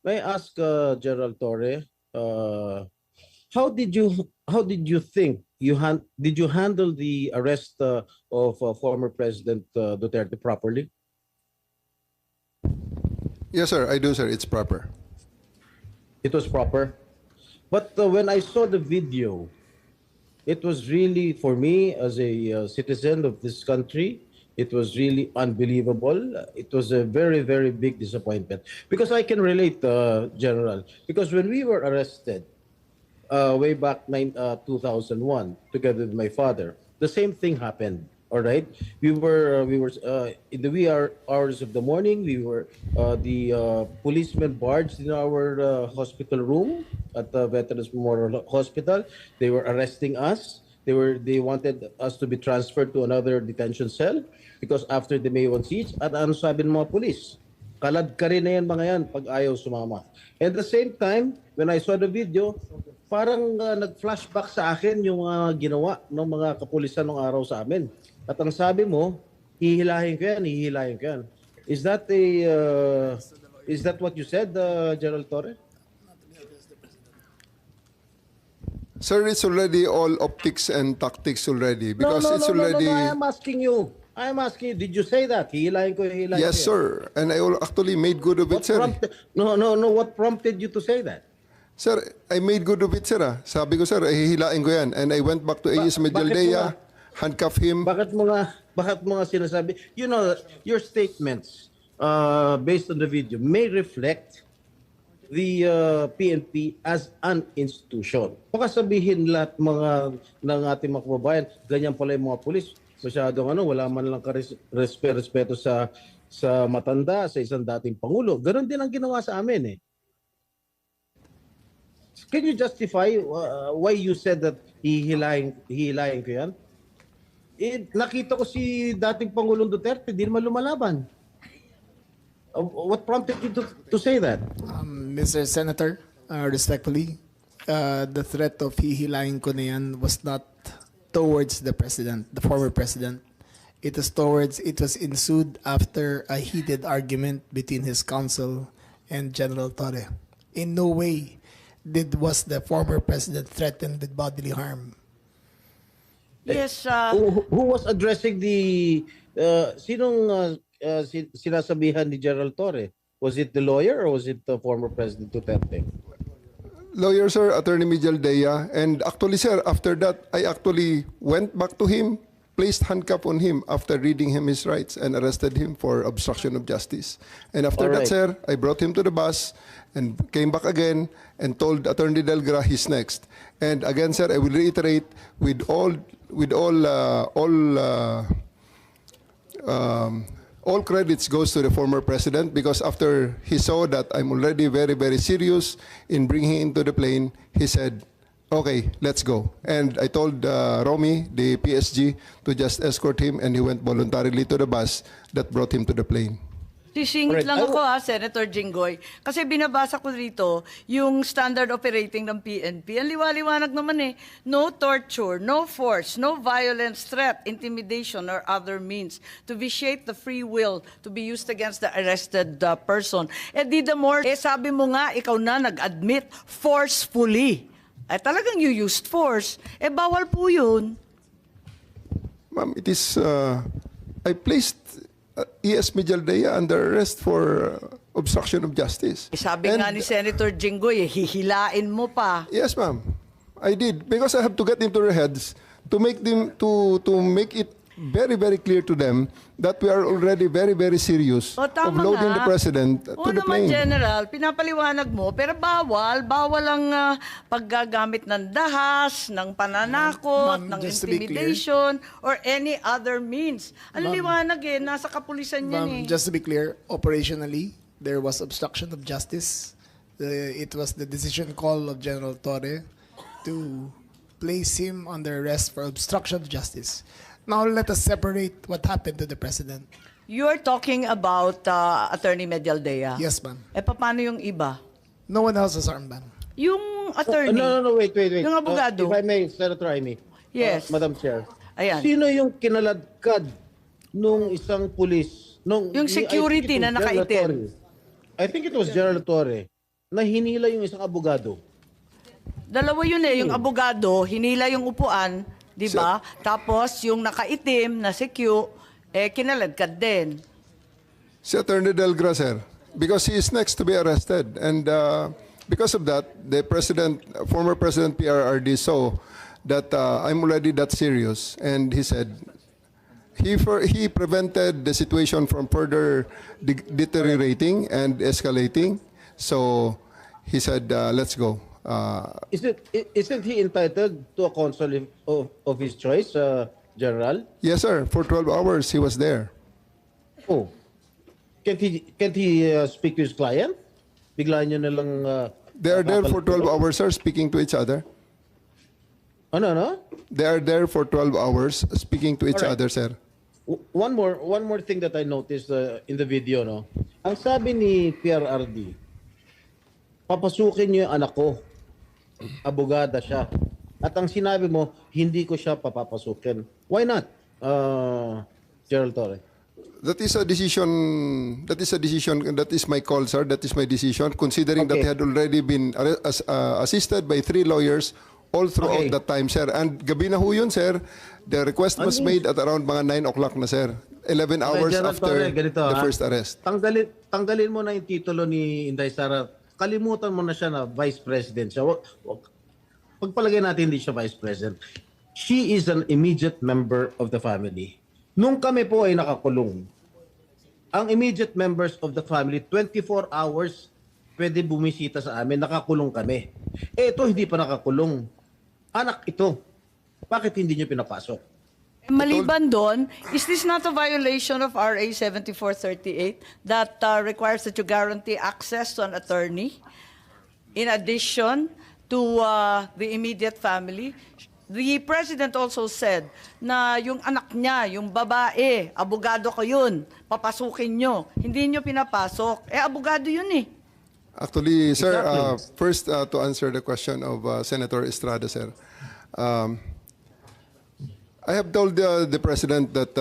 may I ask General Torre, how did you think did you handle the arrest of former President Duterte properly? Yes, sir. I do, sir. It's proper. It was proper. But when I saw the video, it was really, for me as a citizen of this country, it was really unbelievable. It was a very, very big disappointment because I can relate, General. Because when we were arrested way back 2001, together with my father, the same thing happened. All right, we were in the wee hours of the morning. We were the policemen barged in our hospital room at the Veterans Memorial Hospital. They were arresting us. They wanted us to be transferred to another detention cell because after the May 1 siege, at ano sabi ng mga police? Kalad ka rin na yan mga yan pag ayaw sumama. And at the same time, when I saw the video, parang nag-flashback sa akin yung ginawa ng mga kapulisan ng araw sa amin. At ang sabi mo, hihilahin ko yan, hihilahin ko yan. Is that what you said, General Torre? Sir, it's already all optics and tactics already because it's already. No, I am asking you. Did you say that? Hihilahin ko, hihilahin ko. Yes, sir. And I actually made good of it, sir. No. What prompted you to say that? Sir, I made good of it, sir. Sabi ko, sir, hihilain ko yan. And I went back to AS Medialdea, handcuff him. Bakit mo nga sinasabi? You know, your statements based on the video may reflect the PNP as an institution. Baka sabihin lahat ng ating mga kababayan, ganyan pala yung mga pulis. Masyadong wala man lang respeto sa matanda, sa isang dating pangulo. Ganon din ang ginawa sa amin eh. Can you justify why you said that hihilahin ko yan? Nakita ko si dating Pangulong Duterte, di naman lumalaban. What prompted you to say that? Mr. Senator, respectfully, the threat of hihilahin ko na yan was not towards the president, the former president. It was ensued after a heated argument between his counsel and General Torre. In no way was the former president threatened with bodily harm. Yes, Who was addressing the sinong sinasabihan ni General Torre? Was it the lawyer or was it the former President Duterte? Lawyer, sir, Attorney Medialdea. And actually, sir, after that, I actually went back to him, placed handcuff on him after reading him his rights and arrested him for obstruction of justice. And after All that, right. sir, I brought him to the bus and came back again and told Attorney Delgra he's next. And again, sir, I will reiterate all credits goes to the former president because after he saw that I'm already very, very serious in bringing him into the plane, he said, okay, let's go. And I told Romy, the PSG, to just escort him and he went voluntarily to the bus that brought him to the plane. sisingit Alright. lang ako Senator Jinggoy. Kasi binabasa ko dito yung standard operating ng PNP. Ang liwaliwanag naman eh. No torture, no force, no violence, threat, intimidation, or other means to vitiate the free will to be used against the arrested person. Di the more, sabi mo nga, ikaw na nag-admit forcefully. Talagang you used force. Bawal po yun. Ma'am, it is, I placed ES Medialdea under arrest for obstruction of justice. Sabi nga ni Senator Jinggoy, hihilain mo pa. Yes, ma'am. I did because I have to get into their heads to make them to make it very, very clear to them that we are already very, very serious of tama loading nga. the president to Oo the naman, plane. General, pinapaliwanag mo, pero bawal ang paggagamit ng dahas, ng pananakot, Ma'am, ng just to be clear. intimidation, or any other means. Ang liwanag nasa kapulisan yan Just to be clear, operationally, there was obstruction of justice. It was the decision call of General Torre to place him under arrest for obstruction of justice. Now let us separate what happened to the president. You're talking about Attorney Medialdea. Yes, ma'am. Paano yung iba? No one else was armed, ma'am. Yung attorney. No, wait. Yung abogado. If I may, Senator Amy. Yes. Madam Chair. Ayan. Sino yung kinaladkad nung isang pulis? Yung security na nakaitim. I think it was General Torre. na hinila yung isang abogado. Dalawa yun eh, yung abogado, hinila yung upuan, di ba? Tapos yung nakaitim na si Q, kinaladkad din. Si Attorney Delgra, sir, because he is next to be arrested. And because of that, the former President PRRD saw that I'm already that serious. And he said, he prevented the situation from further deteriorating and escalating. So he said, let's go. Isn't he entitled to a counsel of his choice, General? Yes, sir. For 12 hours, he was there. Oh. Can't he speak to his client? Bigla niyo na lang... They are there for 12 hours, sir, speaking to each other. Ano? They are there for 12 hours speaking to each Alright. other, sir. One more thing that I noticed in the video, no? Ang sabi ni PRRD, papasukin niyo yung anak ko. Abogada siya. At ang sinabi mo, hindi ko siya papapasukin. Why not, Gerald Torre? That is a decision. That is my call, sir. That is my decision. Considering that Okay. he had already been assisted by 3 lawyers all throughout Okay. that time, sir. And gabi na ho yun, sir. The request was made at around mga 9 o'clock na, sir. 11 hours Gerald after Torre, ganito, the ha? first arrest. Tanggalin mo na yung titulo ni Inday Sara. Kalimutan mo na siya na Vice President siya. Pagpalagay natin hindi siya Vice President. She is an immediate member of the family. Nung kami po ay nakakulong, ang immediate members of the family, 24 hours pwede bumisita sa amin, nakakulong kami. Ito, hindi pa nakakulong. Anak ito. Bakit hindi nyo pinapasok? Maliban doon, is this not a violation of RA 7438 that requires that you guarantee access to an attorney in addition to the immediate family? The President also said na yung anak niya, yung babae, abogado ko yun, papasukin nyo. Hindi nyo pinapasok. Abogado yun eh. Actually, sir, Exactly. first to answer the question of Senator Estrada, sir. I have told the President that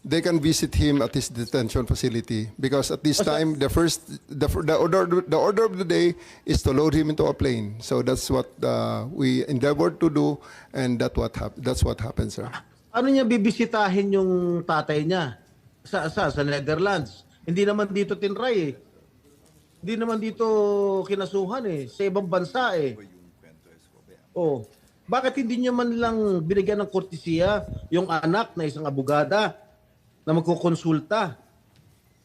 they can visit him at his detention facility because at this time the order of the day is to load him into a plane. So that's what we endeavored to do, and that's what happened, sir. Ano niya bibisitahin yung tatay niya? Sa Netherlands. Hindi naman dito tinray eh. Hindi naman dito kinasuhan eh. Sa ibang bansa eh. Oh. Bakit hindi niyo man lang binigyan ng kortesiya yung anak na isang abogada na magkukonsulta?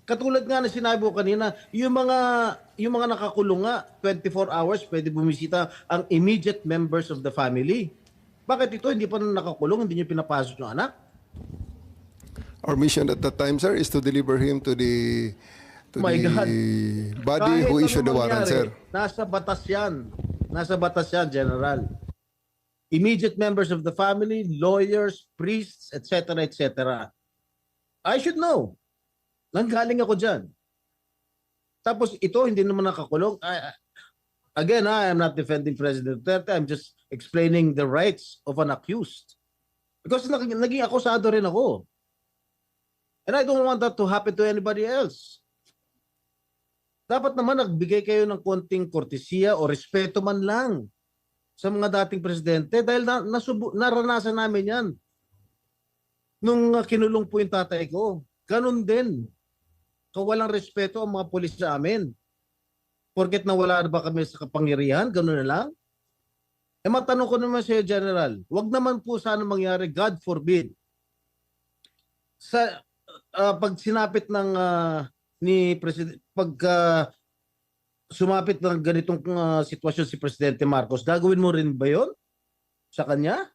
Katulad nga na sinabi ko kanina, yung mga nakakulong nga, 24 hours pwede bumisita ang immediate members of the family. Bakit ito hindi pa nakakulong, hindi niyo pinapasok yung anak? Our mission at that time, sir, is to deliver him to the My God. body Kahit who ano issued the warrant, mangyari, sir. Nasa batas yan. Nasa batas yan, General. Immediate members of the family, lawyers, priests, etc., etc. I should know. Nanggaling ako dyan. Tapos ito, hindi naman nakakulong. Again, I am not defending President Duterte. I'm just explaining the rights of an accused. Because naging akusado rin ako. And I don't want that to happen to anybody else. Dapat naman nagbigay kayo ng konting kortesiya o respeto man lang sa mga dating presidente dahil naranasan namin yan. Nung kinulong po yung tatay ko, ganun din. Kawalang respeto ang mga pulis sa amin. Porket nawala na ba kami sa kapangyarihan, ganun na lang. Matanong ko naman siya, General, wag naman po sana mangyari, God forbid, sa pag sinapit ng ni President, pag sumapit ng ganitong sitwasyon si Presidente Marcos, gagawin mo rin ba yon sa kanya?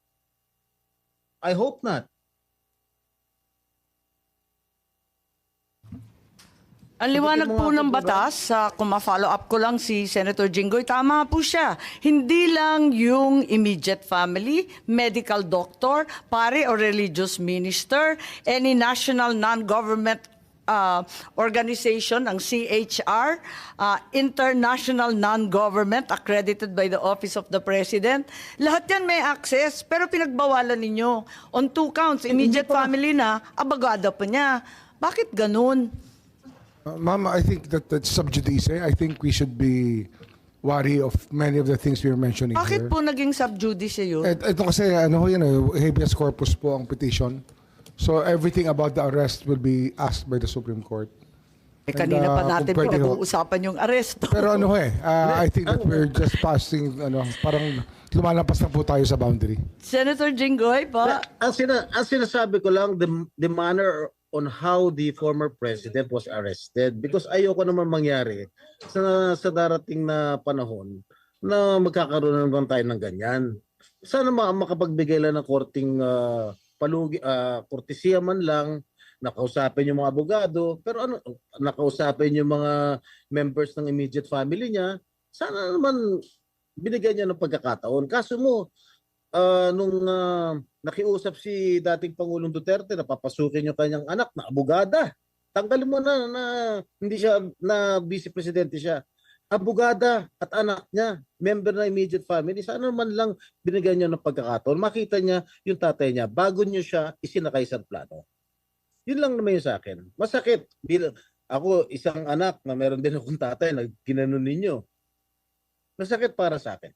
I hope not. Ang liwanag po ng batas, kung ma-follow up ko lang si Senator Jinggoy, tama po siya. Hindi lang yung immediate family, medical doctor, pare or religious minister, any national non-government organization, ang CHR, international non-government accredited by the Office of the President. Lahat yan may access, pero pinagbawalan ninyo. On 2 counts, immediate family na, abogado pa niya. Bakit ganun? Ma'am, I think that's sub judice. I think we should be wary of many of the things we were mentioning Bakit here. po naging sub judice yun? Ito kasi, ano ho yan, habeas corpus po ang petition. So everything about the arrest will be asked by the Supreme Court. Kanina pa natin kung pwede ho. pinag-uusapan yung aresto. Pero ano ho I think that we're just passing, parang lumalampas na po tayo sa boundary. Senator Jinggoy pa. Ang sinasabi ko lang, the manner on how the former president was arrested, because ayoko naman mangyari sa darating na panahon na magkakaroon naman tayo ng ganyan. Sana makapagbigay lang ng korting kortesiya man lang, nakausapin yung mga abogado, pero nakausapin yung mga members ng immediate family niya, sana naman binigyan niya ng pagkakataon. Kaso mo, nung nakiusap si dating Pangulong Duterte na papasukin yung kanyang anak na abogada, tanggalin mo na hindi siya, na vice presidente siya. Abogada at anak niya, member na immediate family, sana naman lang binigyan niya ng pagkakataon. Makita niya yung tatay niya bago niyo siya isinakay sa plano. Yun lang naman yung sa akin. Masakit. Ako, isang anak na meron din akong tatay na ginanon ninyo. Masakit para sa akin.